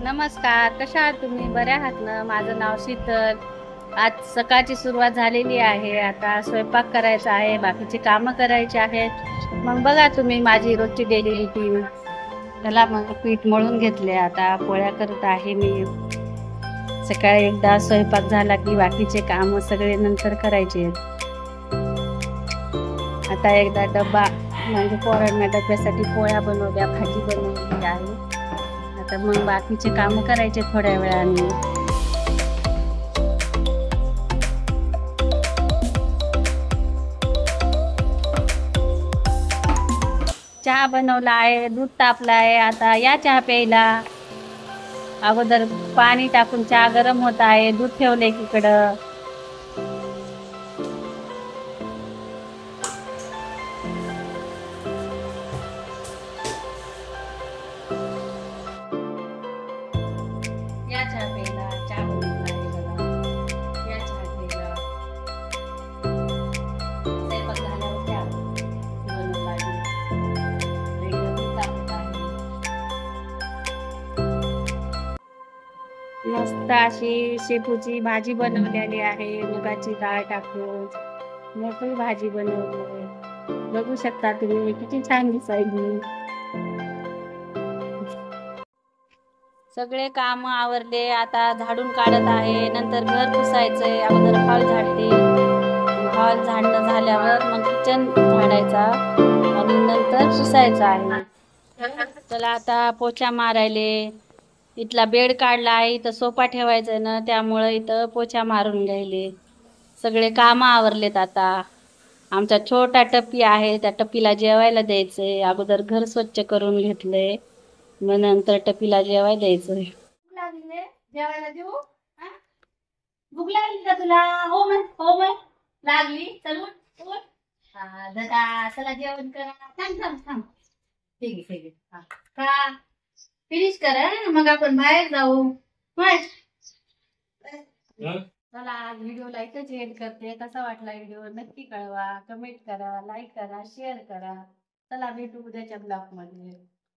नमस्कार, कशा आहात तुम्ही? बऱ्या आहात ना? माझं नाव शीतल. आज सकाळची सुरुवात झालेली आहे. आता स्वयंपाक करायचा आहे, बाकीची कामं करायची आहेत. मग बघा तुम्ही माझी रोजची डेली रुटीन. त्याला मग पीठ मळून घेतले. आता पोळ्या करत आहे मी. सकाळी एकदा स्वयंपाक झाला की बाकीचे कामं सगळे नंतर करायचे आहेत. आता एकदा डब्बा म्हणजे पोरांना डब्यासाठी पोळ्या बनवल्या, भाजी बनवली आहे. आता मग बाकीचे काम करायचे थोड्या वेळाने. चहा बनवला आहे, दूध तापला आहे. आता या चहा प्यायला. अगोदर पाणी टाकून चहा गरम होत आहे, दूध ठेवले एकीकडं. या चहा प्यायला. चहा बनवला आहे बघा. या चहा प्यायला. स्वयंपाक झाल्यावर चहा बनवला आहे. इकडं दूध तापत आहे. मस्त अशी शेपूची भाजी बनवलेली आहे, मुगाची डाळ टाकून मोकळी भाजी बनवली. बघू शकता तुम्ही किती छान दिसायली. सगळे काम आवरले. आता झाडून काढत आहे, नंतर घर पुसायचंय. अगोदर हॉल झाडते. हॉल झाडणं झाल्यावर मग किचन झाडायचा आणि नंतर पुसायचं आहे. चला आता पोछा मारायले. इथला बेड काढला आहे, इथं सोफा ठेवायचा ना, त्यामुळं इथं पोछा मारून घ्यायले. सगळे काम आवरलेत. आता आमचा छोटा टप्पी आहे, त्या टप्पीला जेवायला द्यायचंय. अगोदर घर स्वच्छ करून घेतलंय, मग नंतर टप्पीला जेवायला द्यायचंय. भूक लागली रे? जेवायला देऊ? हा? भूक लागली का तुला? हो म्हण, हो म्हण. लागली चल उठ उठ. हा दादा चला जेवण करा. थांब थांब थांब. ठीक आहे ठीक आहे. हा का फिनिश कर हं, मग आपण बाहेर जाऊ. होय. चला आज व्हिडिओला इथेच एंड करते. कसा वाटला व्हिडिओ नक्की कळवा, कमेंट करा, लाईक करा, शेअर करा. चला भेटू उद्याच्या ब्लॉग मध्ये.